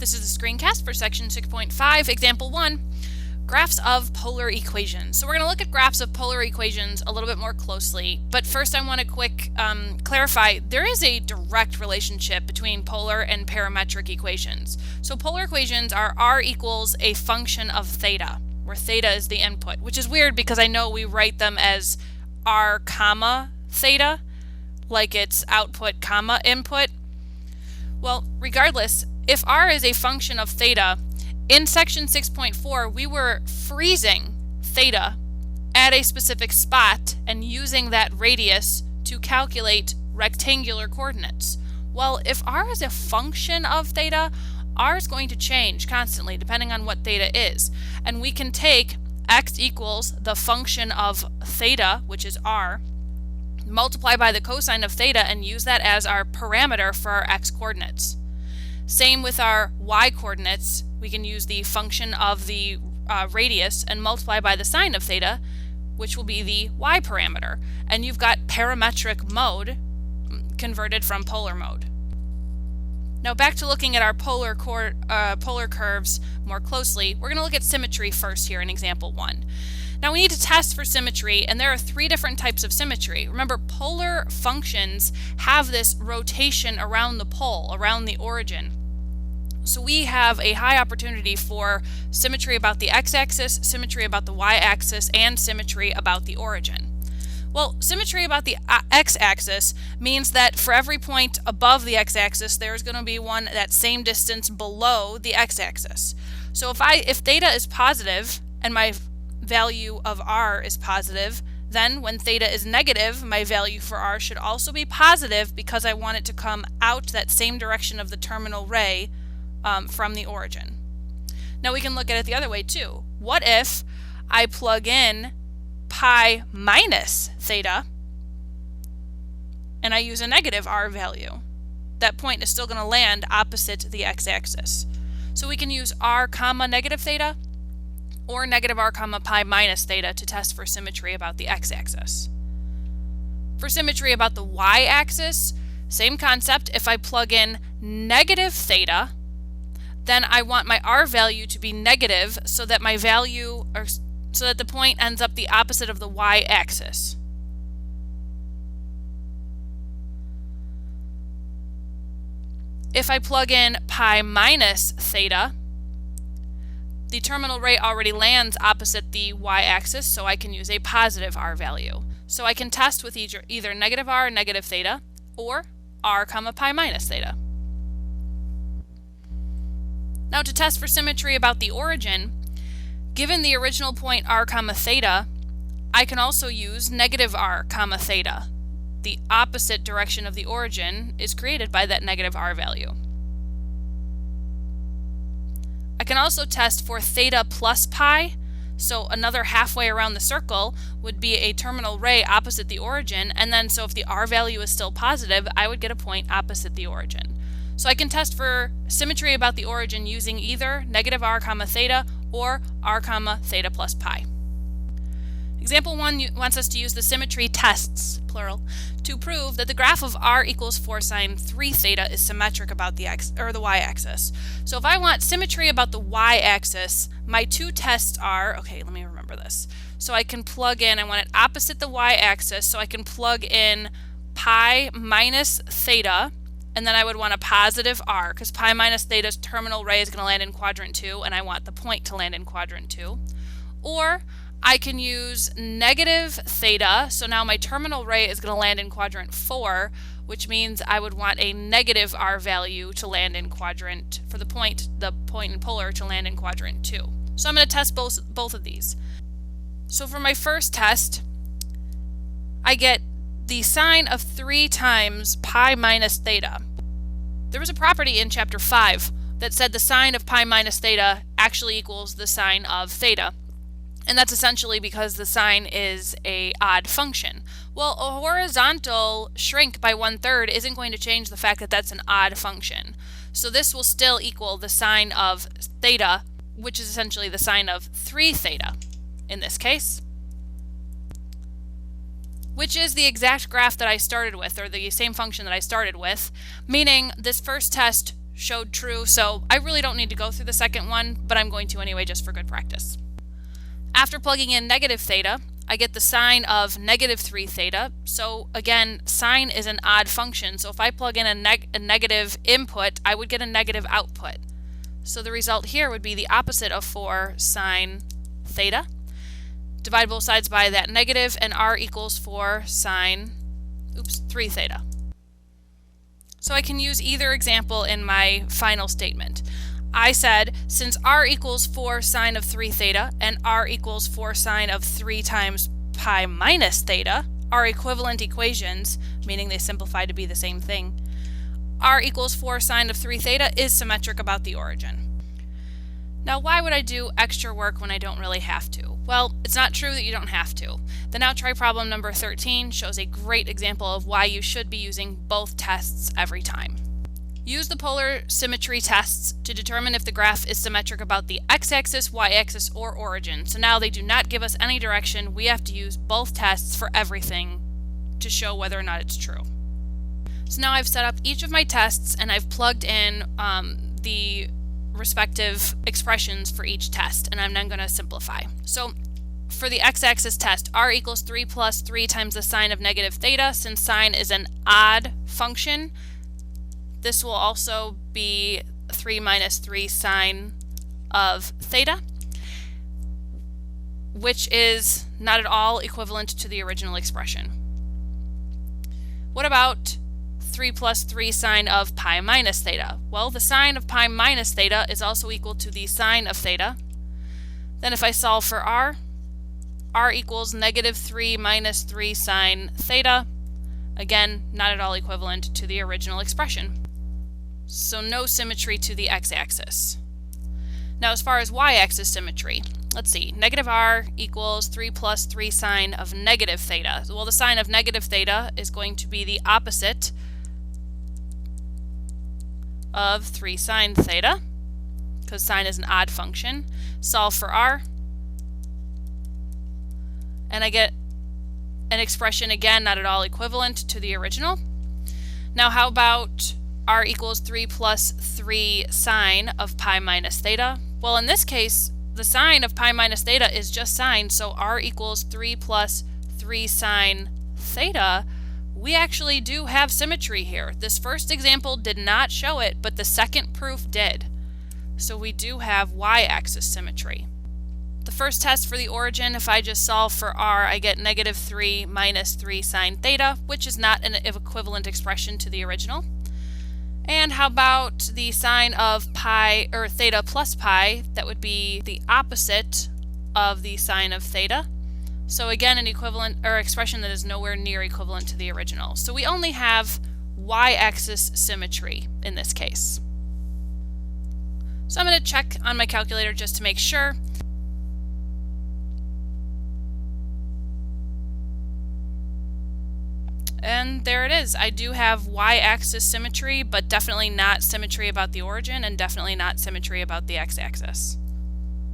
This is the screencast for section 6.5, example 1, graphs of polar equations. So we're going to look at graphs of polar equations a little bit more closely, but first I want to quick clarify there is a direct relationship between polar and parametric equations. So polar equations are r equals a function of theta, where theta is the input, which is weird because I know we write them as r comma theta, like it's output comma input. Well, regardless, if r is a function of theta, in section 6.4 we were freezing theta at a specific spot and using that radius to calculate rectangular coordinates. Well, if r is a function of theta, r is going to change constantly depending on what theta is. And we can take x equals the function of theta, which is r, multiply by the cosine of theta and use that as our parameter for our x coordinates. Same with our y coordinates. We can use the function of the radius and multiply by the sine of theta, which will be the y parameter. And you've got parametric mode converted from polar mode. Now back to looking at our polar curves more closely, we're going to look at symmetry first here in example 1. Now we need to test for symmetry, and there are 3 different types of symmetry. Remember, polar functions have this rotation around the pole, around the origin. So we have a high opportunity for symmetry about the x-axis, symmetry about the y-axis, and symmetry about the origin. Well, symmetry about the x-axis means that for every point above the x-axis, there's going to be one that same distance below the x-axis. So if theta is positive and my value of r is positive, then when theta is negative, my value for r should also be positive because I want it to come out that same direction of the terminal ray from the origin. Now we can look at it the other way too. What if I plug in pi minus theta and I use a negative r value? That point is still going to land opposite the x-axis. So we can use r comma negative theta or negative r comma pi minus theta to test for symmetry about the x-axis. For symmetry about the y-axis, same concept. If I plug in negative theta, then I want my r value to be negative so that my value, or so that the point ends up the opposite of the y-axis. If I plug in pi minus theta, the terminal ray already lands opposite the y-axis, so I can use a positive r value. So I can test with either negative r or negative theta, or r comma pi minus theta. Now to test for symmetry about the origin, given the original point r comma theta, I can also use negative r comma theta. The opposite direction of the origin is created by that negative r value. I can also test for theta plus pi, so another halfway around the circle would be a terminal ray opposite the origin, and then so if the r value is still positive, I would get a point opposite the origin. So I can test for symmetry about the origin using either negative r comma theta or r comma theta plus pi. Example 1 wants us to use the symmetry tests, plural, to prove that the graph of r equals 4 sine 3 theta is symmetric about the y-axis. So if I want symmetry about the y-axis, my 2 tests are, okay, let me remember this. So I can plug in, I want it opposite the y-axis, so I can plug in pi minus theta, and then I would want a positive r, because pi minus theta's terminal ray is going to land in quadrant 2, and I want the point to land in quadrant 2. Or I can use negative theta, so now my terminal ray is going to land in quadrant 4, which means I would want a negative r value to land in quadrant, for the point in polar to land in quadrant 2. So I'm going to test both of these. So for my first test, I get the sine of 3 times pi minus theta. There was a property in chapter 5 that said the sine of pi minus theta actually equals the sine of theta. And that's essentially because the sine is an odd function. Well, a horizontal shrink by 1/3 isn't going to change the fact that that's an odd function. So this will still equal the sine of theta, which is essentially the sine of 3 theta in this case, which is the exact graph that I started with, or the same function that I started with, meaning this first test showed true, so I really don't need to go through the second one, but I'm going to anyway just for good practice. After plugging in negative theta, I get the sine of negative 3 theta. So again, sine is an odd function, so if I plug in a negative input, I would get a negative output. So the result here would be the opposite of 4 sine theta. Divide both sides by that negative, and r equals 4 sine 3 theta. So I can use either example in my final statement. I said, since r equals 4 sine of 3 theta and r equals 4 sine of 3 times pi minus theta are equivalent equations, meaning they simplify to be the same thing, r equals 4 sine of 3 theta is symmetric about the origin. Now, why would I do extra work when I don't really have to? Well, it's not true that you don't have to. The Now Try problem number 13 shows a great example of why you should be using both tests every time. Use the polar symmetry tests to determine if the graph is symmetric about the x-axis, y-axis, or origin. So now they do not give us any direction. We have to use both tests for everything to show whether or not it's true. So now I've set up each of my tests and I've plugged in the respective expressions for each test, and I'm then going to simplify. So for the x-axis test, r equals 3 plus 3 times the sine of negative theta. Since sine is an odd function, this will also be 3 minus 3 sine of theta, which is not at all equivalent to the original expression. What about 3 plus 3 sine of pi minus theta? Well, the sine of pi minus theta is also equal to the sine of theta. Then if I solve for r equals negative 3 minus 3 sine theta. Again, not at all equivalent to the original expression. So no symmetry to the x-axis. Now as far as y-axis symmetry, let's see, negative r equals 3 plus 3 sine of negative theta. Well, the sine of negative theta is going to be the opposite of 3 sine theta, because sine is an odd function. Solve for r, and I get an expression, again, not at all equivalent to the original. Now how about r equals 3 plus 3 sine of pi minus theta? Well, in this case, the sine of pi minus theta is just sine, so r equals 3 plus 3 sine theta. We actually do have symmetry here. This first example did not show it, but the second proof did. So we do have y-axis symmetry. The first test for the origin, if I just solve for r, I get negative 3 minus 3 sine theta, which is not an equivalent expression to the original. And how about the sine of pi, or theta plus pi? That would be the opposite of the sine of theta. So again, an equivalent or expression that is nowhere near equivalent to the original. So we only have y-axis symmetry in this case. So I'm going to check on my calculator just to make sure. And there it is. I do have y-axis symmetry, but definitely not symmetry about the origin, and definitely not symmetry about the x-axis.